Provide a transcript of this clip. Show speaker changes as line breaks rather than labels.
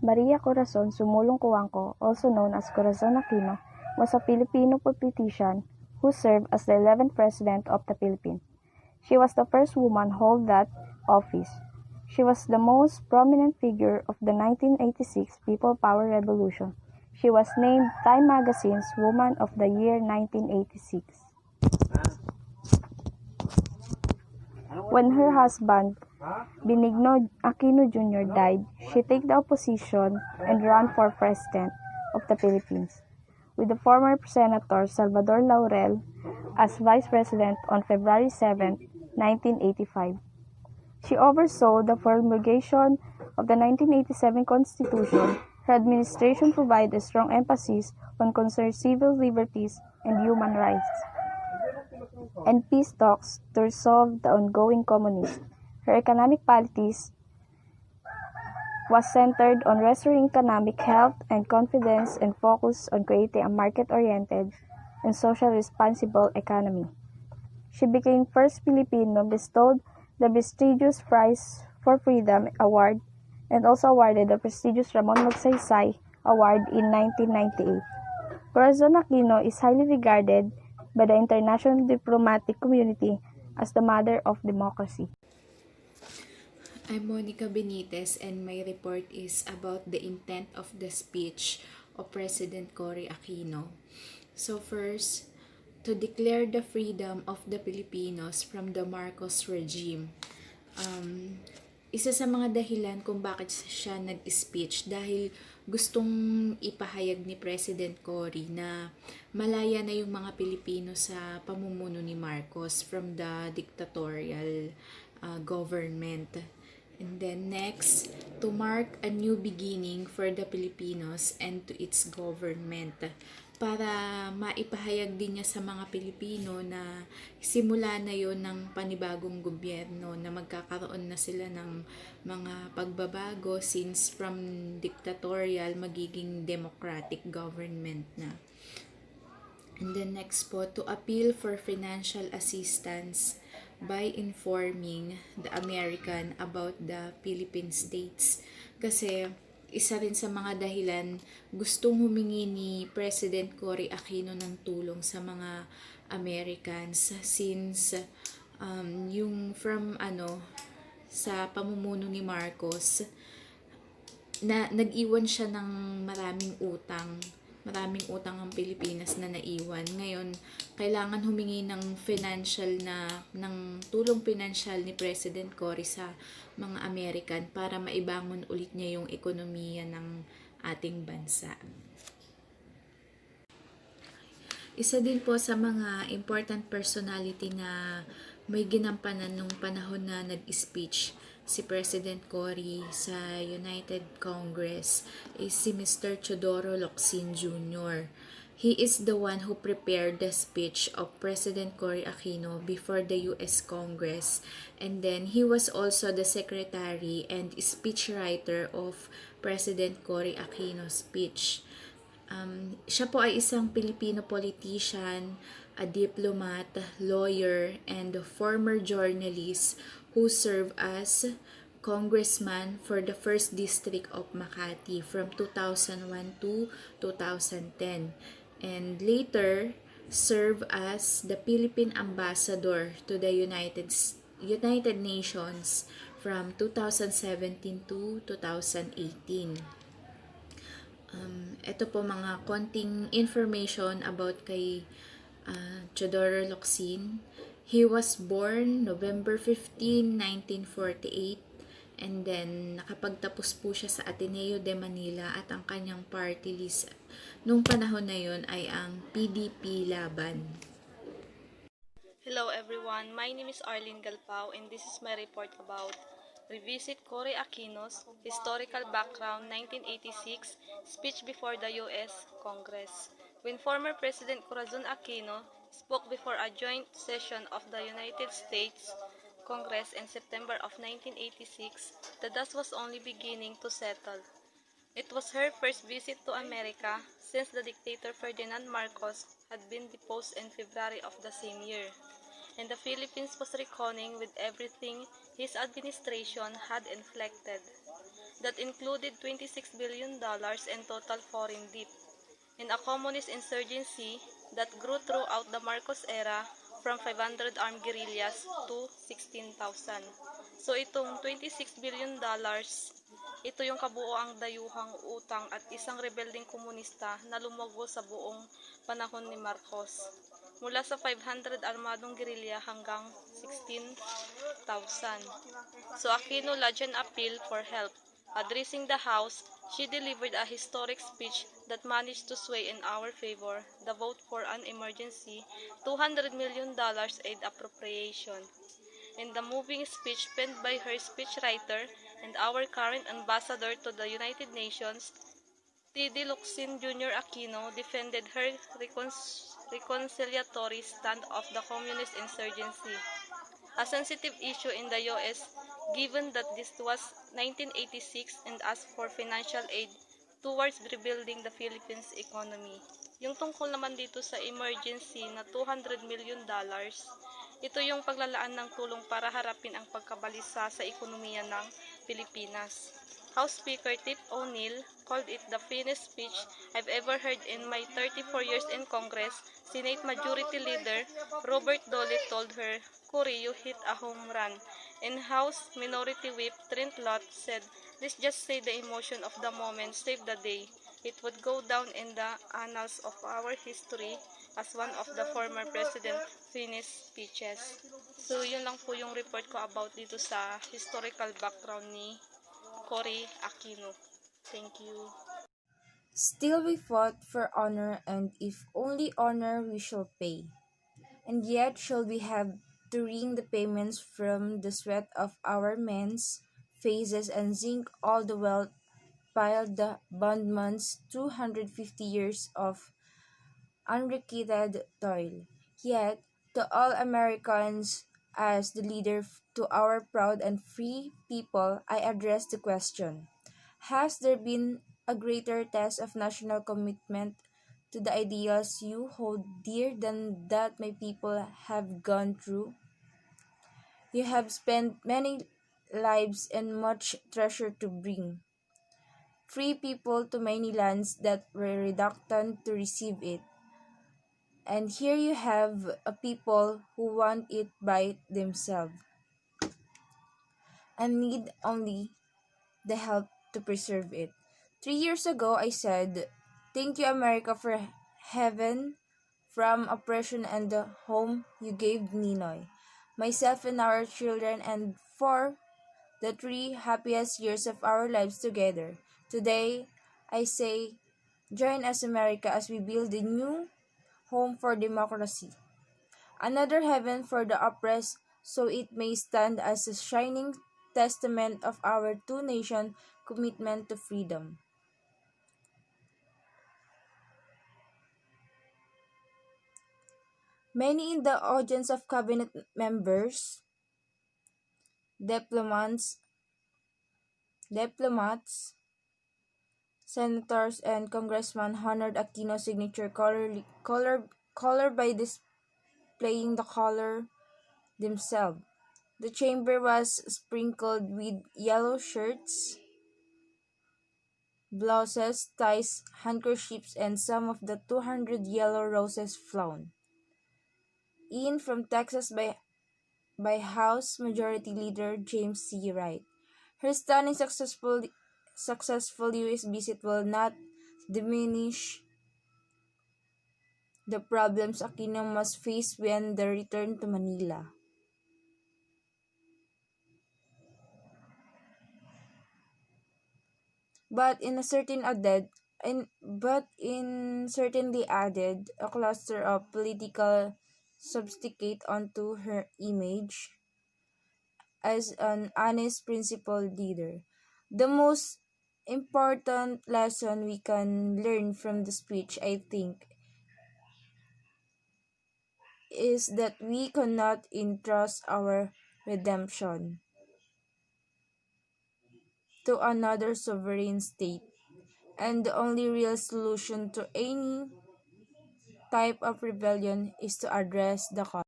Maria Corazon Sumulong Cuangco, also known as Corazon Aquino, was a Filipino politician who served as the 11th President of the Philippines. She was the first woman to hold that office. She was the most prominent figure of the 1986 People Power Revolution. She was named Time Magazine's Woman of the Year 1986. When her husband, Benigno Aquino Jr. died, she took the opposition and ran for President of the Philippines, with the former Senator Salvador Laurel as Vice President on February 7, 1985. She oversaw the promulgation of the 1987 Constitution. Her administration provided a strong emphasis on concerning civil liberties and human rights, and peace talks to resolve the ongoing communism. Her economic policies was centered on restoring economic health and confidence and focused on creating a market-oriented and socially responsible economy. She became first Filipino bestowed the prestigious Prize for Freedom Award and also awarded the prestigious Ramon Magsaysay Award in 1998. Corazon Aquino is highly regarded by the international diplomatic community as the mother of democracy.
I'm Monica Benitez, and my report is about the intent of the speech of President Cory Aquino. So first, to declare the freedom of the Filipinos from the Marcos regime. Isa sa mga dahilan kung bakit siya nag-speech dahil gustong ipahayag ni President Cory na malaya na yung mga Pilipino sa pamumuno ni Marcos from the dictatorial government. And then next, to mark a new beginning for the Filipinos and to its government, para maipahayag din niya sa mga Pilipino na simula na yon ng panibagong gobyerno, na magkakaroon na sila ng mga pagbabago since from dictatorial magiging democratic government na. And then next po, to appeal for financial assistance by informing the American about the Philippine states. Kasi isa rin sa mga dahilan, gustong humingi ni President Cory Aquino ng tulong sa mga Americans since yung from sa pamumuno ni Marcos na nag-iwan siya ng maraming utang ang Pilipinas na naiwan. Ngayon, kailangan humingi ng tulong pinansyal ni President Cory sa mga American para maibangon ulit niya yung ekonomiya ng ating bansa. Isa din po sa mga important personality na may ginampanan nung panahon na nag-speech si President Cory sa United Congress is si Mr. Teodoro Locsin Jr. He is the one who prepared the speech of President Cory Aquino before the U.S. Congress, and then he was also the secretary and speechwriter of President Cory Aquino's speech. Siya po ay isang Filipino politician, a diplomat, lawyer, and a former journalist who served as congressman for the 1st District of Makati from 2001 to 2010, and later served as the Philippine ambassador to the United Nations from 2017 to 2018. Ito po mga konting information about kay Teodoro Locsin. He was born November 15, 1948, and then nakapagtapos po siya sa Ateneo de Manila at ang kanyang party list nung panahon na yon ay ang PDP Laban.
Hello everyone, my name is Arlene Galpao and this is my report about Revisit Cory Aquino's Historical Background 1986 Speech before the U.S. Congress. When former President Corazon Aquino spoke before a joint session of the United States Congress in September of 1986, the dust was only beginning to settle. It was her first visit to America since the dictator Ferdinand Marcos had been deposed in February of the same year, and the Philippines was reckoning with everything his administration had inflicted. The that included $26 billion in total foreign debt, and a communist insurgency that grew throughout the Marcos era from 500 armed guerrillas to 16,000. So itong $26 billion, ito yung kabuoang dayuhang utang at isang rebelding komunista na lumogo sa buong panahon ni Marcos. Mula sa 500 armadong guerrilla hanggang 16,000. So Aquino lodged an appeal for help. Addressing the House, she delivered a historic speech that managed to sway in our favor the vote for an emergency $200 million aid appropriation. In the moving speech penned by her speechwriter and our current ambassador to the United Nations, T.D. Locsin Jr. Aquino defended her reconciliatory stand of the communist insurgency, a sensitive issue in the U.S. given that this was 1986 and asked for financial aid towards rebuilding the Philippines economy. Yung tungkol naman dito sa emergency na $200 million, ito yung paglalaan ng tulong para harapin ang pagkabalisa sa ekonomiya ng Pilipinas. House Speaker Tip O'Neill called it the finest speech I've ever heard in my 34 years in Congress. Senate Majority Leader Robert Dole told her, "Cory, you hit a home run." And House Minority Whip Trent Lott said, "Let's just say the emotion of the moment saved the day. It would go down in the annals of our history as one of the former President's finest speeches." So, yun lang po yung report ko about dito sa historical background ni Cory Aquino. Thank you.
Still we fought for honor, and if only honor we shall pay. And yet shall we have to wring the payments from the sweat of our men's faces and zinc all the wealth piled the bondman's 250 years of unrequited toil. Yet, to all Americans, as the leader to our proud and free people, I address the question: has there been a greater test of national commitment to the ideals you hold dear than that my people have gone through? You have spent many lives and much treasure to bring free people to many lands that were reluctant to receive it. And here you have a people who want it by themselves and need only the help to preserve it. 3 years ago, I said, "Thank you, America, for heaven from oppression and the home you gave Ninoy, myself and our children, and for the 3 happiest years of our lives together." Today, I say, join us, America, as we build a new home for democracy, another heaven for the oppressed, so it may stand as a shining testament of our two-nation commitment to freedom. Many in the audience of cabinet members, diplomats, senators, and congressmen honored Aquino's signature color by displaying the color themselves. The chamber was sprinkled with yellow shirts, blouses, ties, handkerchiefs, and some of the 200 yellow roses flown in from Texas by House Majority Leader James C. Wright. Her stunning successful U.S. visit will not diminish the problems Aquino must face when they return to Manila. But in certainly added a cluster of political substitute onto her image as an honest, principled leader. The most important lesson we can learn from the speech, I think, is that we cannot entrust our redemption to another sovereign state, and the only real solution to any type of rebellion is to address the cause.